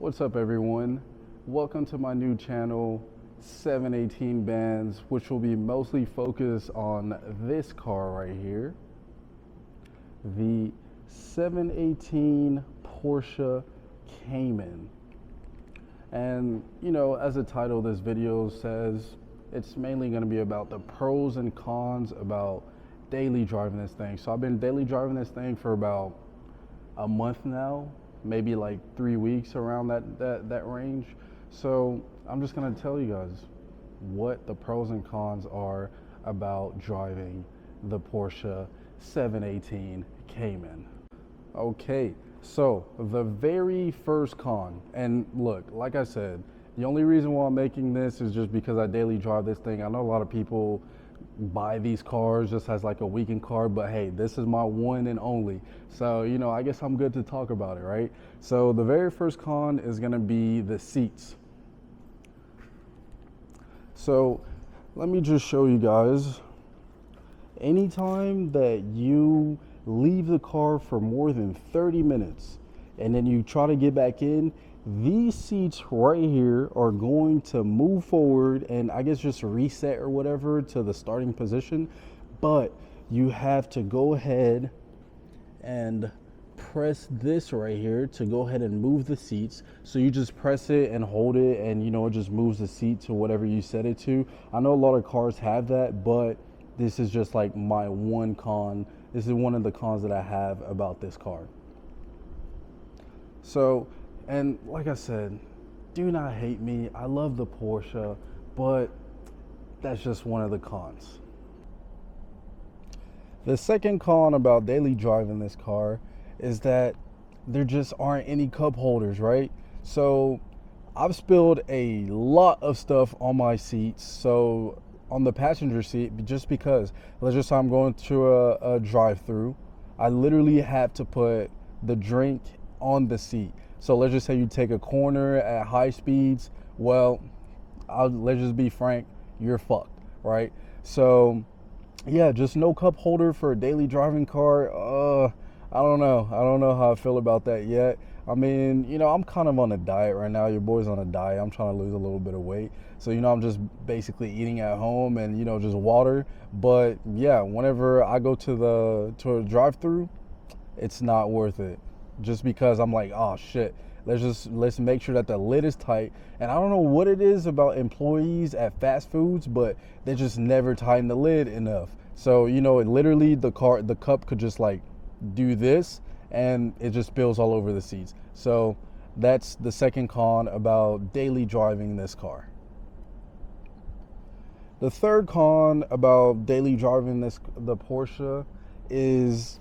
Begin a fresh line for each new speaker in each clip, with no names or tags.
What's up, everyone? Welcome to my new channel, 718 Bands, which will be mostly focused on this car right here, the 718 Porsche Cayman. And as the title of this video says, it's mainly going to be about the pros and cons about daily driving this thing. So I've been daily driving this thing for about a month now, maybe like 3 weeks, around that range. So I'm just gonna tell you guys what the pros and cons are about driving the Porsche 718 Cayman. Okay, so the very first con, and look, like I said, the only reason why I'm making this is just because I daily drive this thing. I know a lot of people buy these cars just as like a weekend car, but hey, this is my one and only. So, I guess I'm good to talk about it, right? So the very first con is gonna be the seats. So let me just show you guys. Anytime that you leave the car for more than 30 minutes and then you try to get back in, these seats right here are going to move forward and I guess just reset or whatever to the starting position. But you have to go ahead and press this right here to go ahead and move the seats. So you just press it and hold it, and it just moves the seat to whatever you set it to. I know a lot of cars have that, but this is just like my one con. This is one of the cons that I have about this car. So, and like I said, do not hate me. I love the Porsche, but that's just one of the cons. The second con about daily driving this car is that there just aren't any cup holders, right? So I've spilled a lot of stuff on my seats. So on the passenger seat, just because, let's just say I'm going to a drive-through, I literally have to put the drink on the seat. So let's just say you take a corner at high speeds. Well, let's just be frank, you're fucked, right? So yeah, just no cup holder for a daily driving car. I don't know how I feel about that yet. I mean, I'm kind of on a diet right now. Your boy's on a diet. I'm trying to lose a little bit of weight. So, I'm just basically eating at home and, just water. But yeah, whenever I go to a drive-through, it's not worth it. Just because I'm like, oh shit, let's make sure that the lid is tight. And I don't know what it is about employees at fast foods, but they just never tighten the lid enough. So, it literally, the cup could just like do this and it just spills all over the seats. So that's the second con about daily driving this car. The third con about daily driving the Porsche is,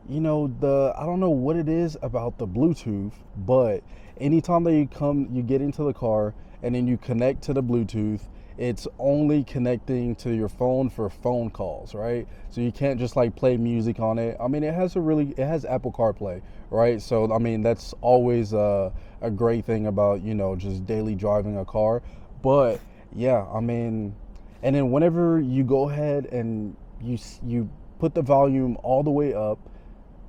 I don't know what it is about the Bluetooth, but anytime that you get into the car and then you connect to the Bluetooth, it's only connecting to your phone for phone calls, right? So you can't just like play music on it. I mean, it has Apple CarPlay, right? So I mean, that's always a great thing about just daily driving a car. But yeah, I mean, and then whenever you go ahead and you put the volume all the way up,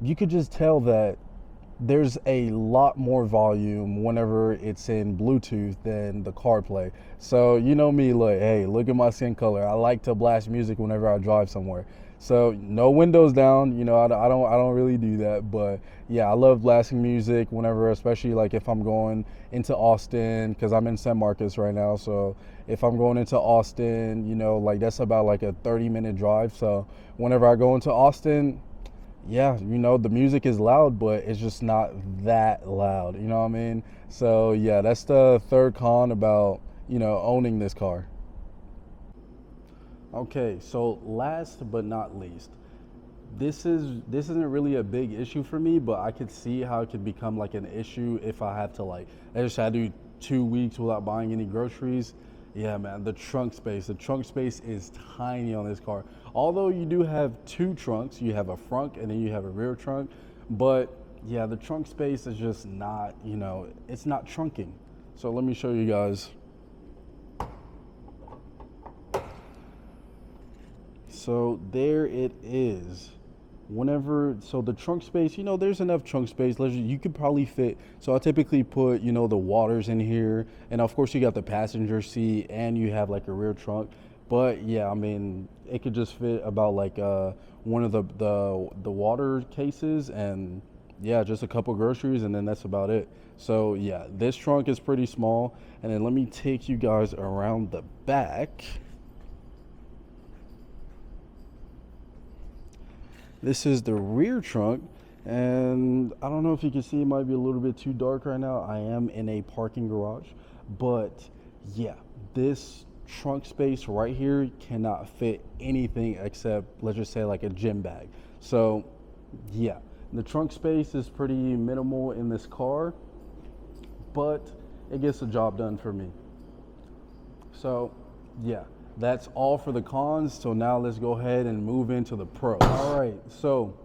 you could just tell that there's a lot more volume whenever it's in Bluetooth than the CarPlay. So me, like, hey, look at my skin color. I like to blast music whenever I drive somewhere. So no windows down. I don't really do that, but yeah, I love blasting music whenever, especially like if I'm going into Austin, because I'm in San Marcos right now. So if I'm going into Austin, like that's about like a 30-minute drive. So whenever I go into Austin, yeah, the music is loud, but it's just not that loud. You know what I mean? So yeah, that's the third con about, owning this car. Okay, so last but not least, this isn't really a big issue for me, but I could see how it could become like an issue if I have to like, I just had to do 2 weeks without buying any groceries. Yeah, man, the trunk space. The trunk space is tiny on this car. Although you do have two trunks, you have a front and then you have a rear trunk. But yeah, the trunk space is just not, it's not trunking. So let me show you guys. So there it is. So the trunk space, there's enough trunk space. You could probably fit. So I typically put, the waters in here, and of course you got the passenger seat, and you have like a rear trunk. But yeah, I mean, it could just fit about like one of the water cases, and yeah, just a couple groceries, and then that's about it. So yeah, this trunk is pretty small. And then let me take you guys around the back. This is the rear trunk, and I don't know if you can see, it might be a little bit too dark right now. I am in a parking garage, but yeah, this trunk space right here cannot fit anything except, let's just say, like a gym bag. So yeah, the trunk space is pretty minimal in this car, but it gets the job done for me. So yeah, that's all for the cons. So now let's go ahead and move into the pros. All right, so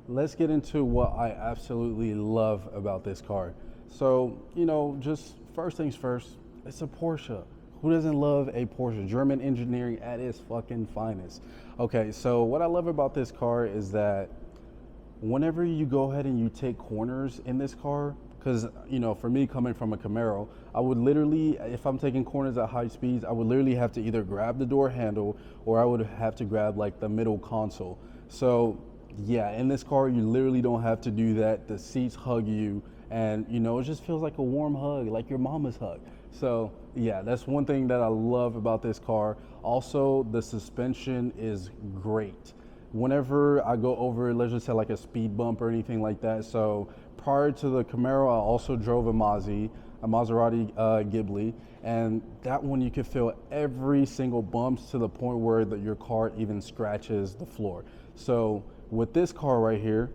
let's get into what I absolutely love about this car. So, just first things first, it's a Porsche. Who doesn't love a Porsche? German engineering at its fucking finest. Okay, so what I love about this car is that whenever you go ahead and you take corners in this car, because for me, coming from a Camaro, I would literally, if I'm taking corners at high speeds, I would literally have to either grab the door handle, or I would have to grab like the middle console. So yeah, in this car you literally don't have to do that. The seats hug you, and it just feels like a warm hug, like your mama's hug. So yeah, that's one thing that I love about this car. Also, the suspension is great. Whenever I go over, let's just say like a speed bump or anything like that. So prior to the Camaro, I also drove a Maserati Ghibli, and that one you could feel every single bumps to the point where your car even scratches the floor. So with this car right here,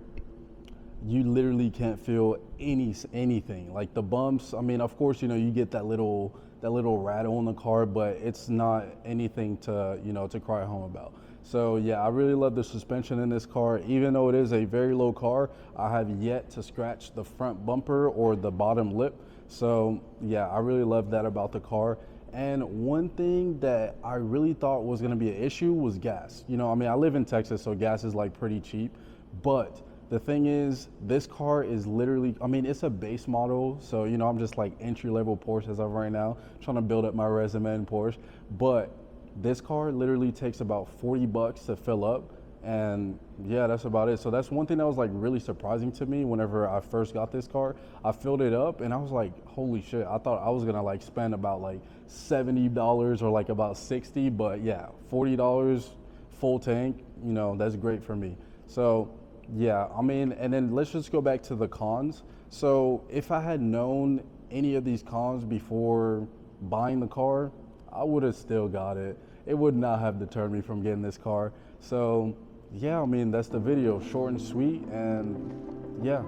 you literally can't feel anything. Like the bumps, I mean, of course, you get that little rattle in the car, but it's not anything to cry home about. So yeah, I really love the suspension in this car. Even though it is a very low car, I have yet to scratch the front bumper or the bottom lip. So yeah, I really love that about the car. And one thing that I really thought was gonna be an issue was gas. I mean, I live in Texas, so gas is like pretty cheap. But the thing is, this car is literally, I mean, it's a base model. So, I'm just like entry level Porsche as of right now, trying to build up my resume in Porsche. But this car literally takes about $40 to fill up, and yeah, that's about it. So that's one thing that was like really surprising to me whenever I first got this car. I filled it up and I was like, holy shit, I thought I was gonna like spend about like $70 or like about 60, but yeah, $40 full tank, that's great for me. So yeah, I mean, and then let's just go back to the cons. So if I had known any of these cons before buying the car, I would have still got it. It would not have deterred me from getting this car. So yeah, I mean, that's the video, short and sweet. And yeah,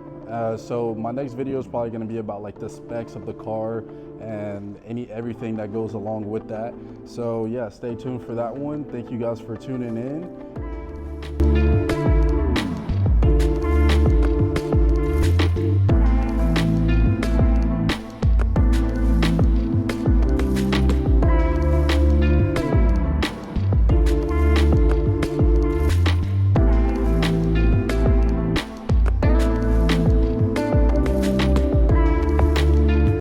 so my next video is probably going to be about like the specs of the car and everything that goes along with that. So yeah, stay tuned for that one. Thank you guys for tuning in.